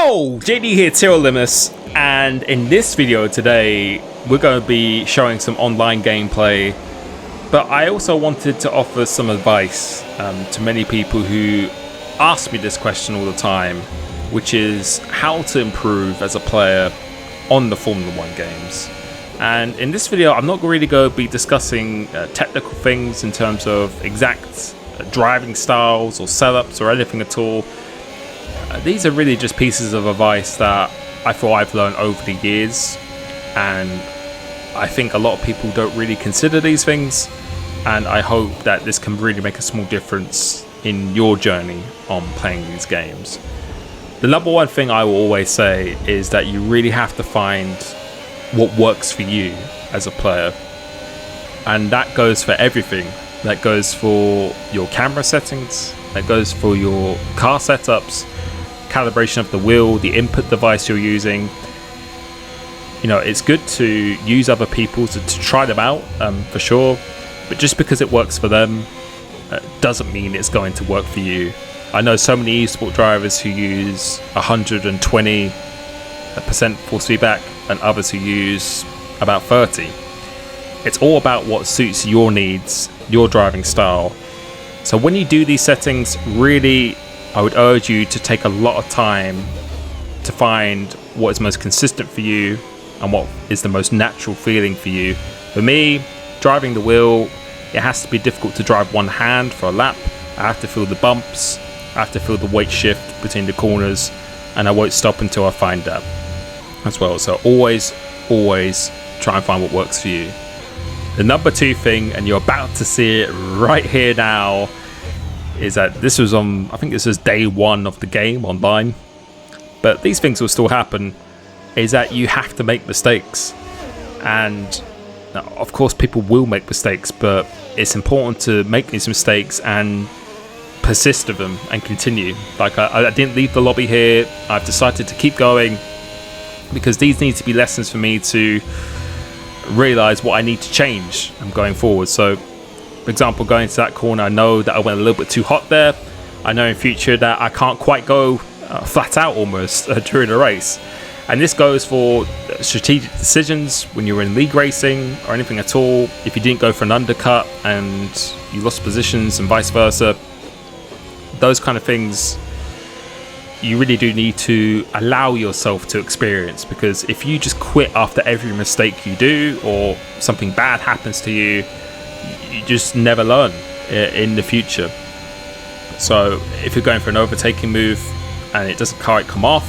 Yo, JD here, Limitless, and in this video today we're going to be showing some online gameplay, but I also wanted to offer some advice to many people who ask me this question all the time, which is how to improve as a player on the Formula 1 games. And in this video I'm not really going to be discussing technical things in terms of exact driving styles or setups or anything at all. These are really just pieces of advice that I feel I've learned over the years, and I think a lot of people don't really consider these things, and I hope that this can really make a small difference in your journey on playing these games. The number one thing I will always say is that you really have to find what works for you as a player, and that goes for everything. That goes for your camera settings, that goes for your car setups, calibration of the wheel, the input device you're using. You know, it's good to use other people to try them out, for sure, but just because it works for them doesn't mean it's going to work for you. I know so many esport drivers who use 120% force feedback and others who use about 30. It's all about what suits your needs, your driving style. So when you do these settings, really I would urge you to take a lot of time to find what is most consistent for you and what is the most natural feeling for you. For me, driving the wheel, it has to be difficult to drive one hand for a lap. I have to feel the bumps, I have to feel the weight shift between the corners, and I won't stop until I find that as well. So always try and find what works for you. The number two thing, and you're about to see it right here now, is that this was on, I think this was day one of the game online, but these things will still happen, is that you have to make mistakes. And now, of course people will make mistakes, but it's important to make these mistakes and persist with them and continue. Like I didn't leave the lobby here, I've decided to keep going because these need to be lessons for me to realize what I need to change going forward. So for example, going to that corner, I know that I went a little bit too hot there. I know in future that I can't quite go flat out almost during a race. And this goes for strategic decisions when you're in league racing or anything at all. If you didn't go for an undercut and you lost positions and vice versa, those kind of things you really do need to allow yourself to experience, because if you just quit after every mistake you do or something bad happens to you, you just never learn in the future. So if you're going for an overtaking move and it doesn't quite come off,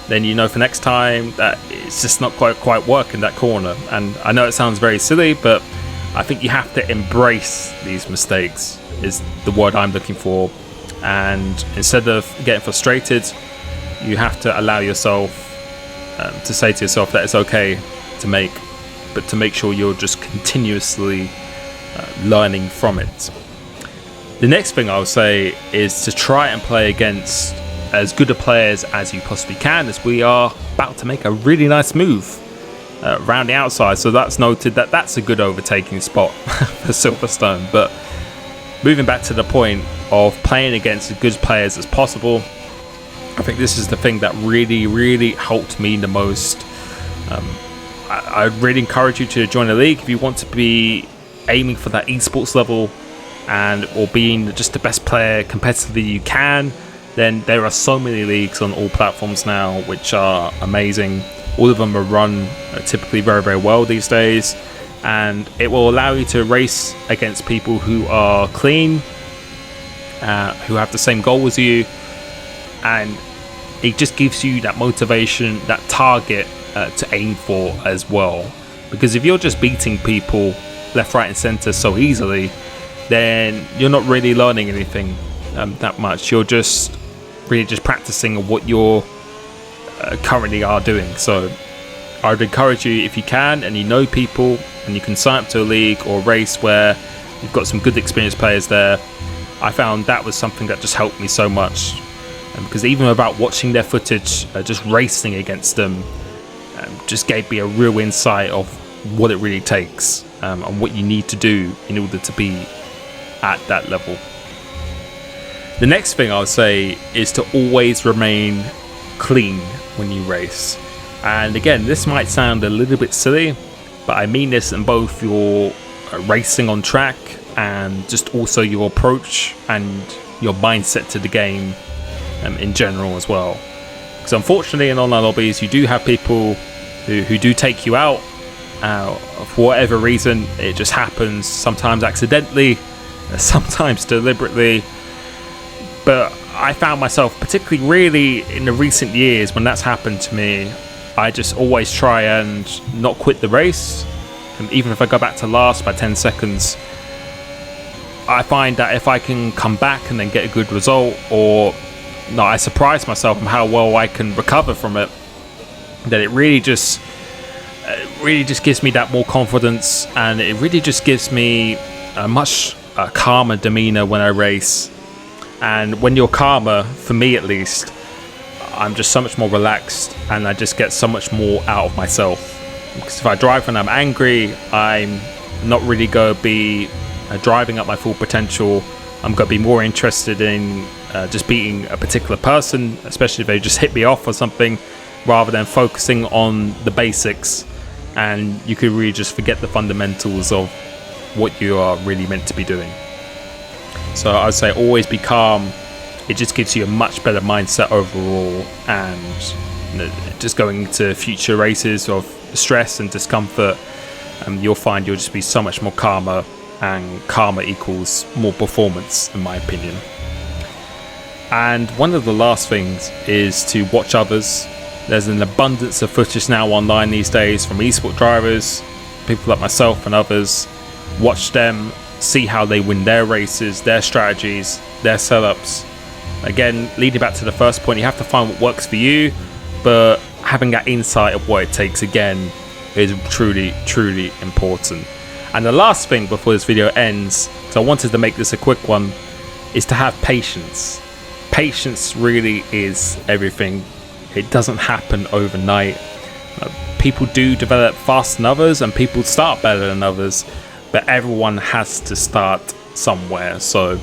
then you know for next time that it's just not quite working that corner. And I know it sounds very silly, but I think you have to embrace these mistakes is the word I'm looking for. And instead of getting frustrated, you have to allow yourself to say to yourself that it's okay to make, but to make sure you're just continuously learning from it. The next thing I would say is to try and play against as good a players as you possibly can, as we are about to make a really nice move around the outside. So that's noted that that's a good overtaking spot for Silverstone. But moving back to the point of playing against as good players as possible, I think this is the thing that really helped me the most. I really encourage you to join a league if you want to be aiming for that esports level and or being just the best player competitively you can. Then there are so many leagues on all platforms now which are amazing. All of them are run typically very well these days, and it will allow you to race against people who are clean, who have the same goal as you, and it just gives you that motivation, that target to aim for as well. Because if you're just beating people left, right and center so easily, then you're not really learning anything that much. You're just really just practicing what you're currently are doing. So I would encourage you, if you can and you know people and you can sign up to a league or a race where you've got some good experienced players there. I found that was something that just helped me so much, because even without watching their footage, just racing against them just gave me a real insight of what it really takes and what you need to do in order to be at that level. The next thing I would say is to always remain clean when you race. And again, this might sound a little bit silly, but I mean this in both your racing on track and just also your approach and your mindset to the game in general as well. Because unfortunately in online lobbies you do have people who do take you out for whatever reason. It just happens, sometimes accidentally, sometimes deliberately. But I found myself, particularly really in the recent years when that's happened to me, I just always try and not quit the race. And even if I go back to last by 10 seconds, I find that if I can come back and then get a good result, or no, I surprise myself on how well I can recover from it, that it really just gives me that more confidence, and it really just gives me a much calmer demeanor when I race. And when you're calmer, for me at least, I'm just so much more relaxed, and I just get so much more out of myself. Because if I drive when I'm angry, I'm not really going to be driving up my full potential. I'm going to be more interested in just beating a particular person, especially if they just hit me off or something, rather than focusing on the basics. And you could really just forget the fundamentals of what you are really meant to be doing. So I'd say always be calm. It just gives you a much better mindset overall, and just going into future races of stress and discomfort, you'll find you'll just be so much more calmer, and calmer equals more performance in my opinion. And one of the last things is to watch others. There's an abundance of footage now online these days from esport drivers, people like myself and others. Watch them, see how they win their races, their strategies, their setups. Again, leading back to the first point, you have to find what works for you, but having that insight of what it takes again is truly, truly important. And the last thing before this video ends, because I wanted to make this a quick one, is to have patience. Patience really is everything. It doesn't happen overnight. People do develop faster than others, and people start better than others, but everyone has to start somewhere. So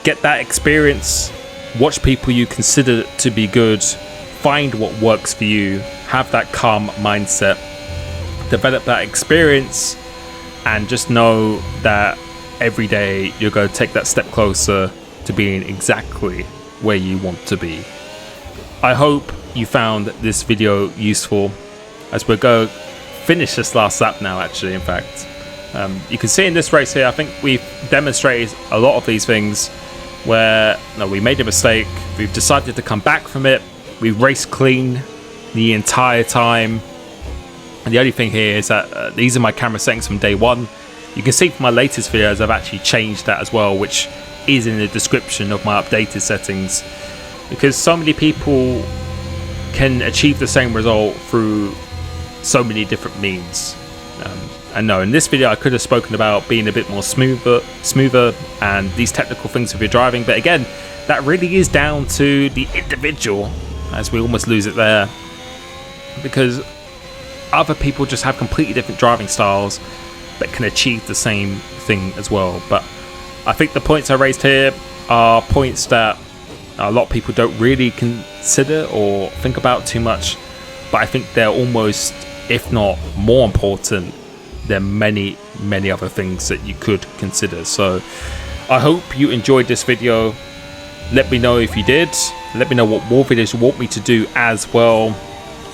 get that experience, watch people you consider to be good, find what works for you, have that calm mindset, develop that experience, and just know that every day you're going to take that step closer to being exactly where you want to be. I hope you found this video useful, as we're going to finish this last lap now actually. In fact, you can see in this race here, I think we've demonstrated a lot of these things where we made a mistake, we've decided to come back from it, we raced clean the entire time. And the only thing here is that these are my camera settings from day one. You can see from my latest videos I've actually changed that as well, which is in the description of my updated settings, because so many people can achieve the same result through so many different means. And no, in this video I could have spoken about being a bit more smoother and these technical things if you're driving, but again, that really is down to the individual, as we almost lose it there, because other people just have completely different driving styles but can achieve the same thing as well. But I think the points I raised here are points that a lot of people don't really consider or think about too much, but I think they're almost, if not more important than many other things that you could consider. So I hope you enjoyed this video. Let me know if you did. Let me know what more videos you want me to do as well.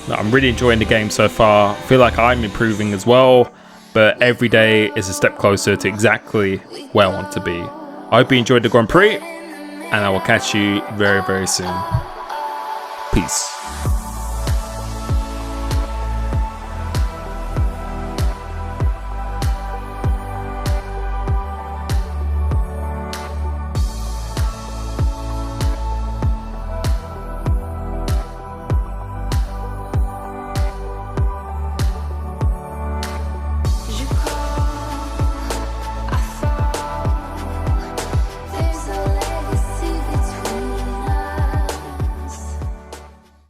I'm really enjoying the game so far. I feel like I'm improving as well, but every day is a step closer to exactly where I want to be. I hope you enjoyed the Grand Prix, and I will catch you very, very soon. Peace.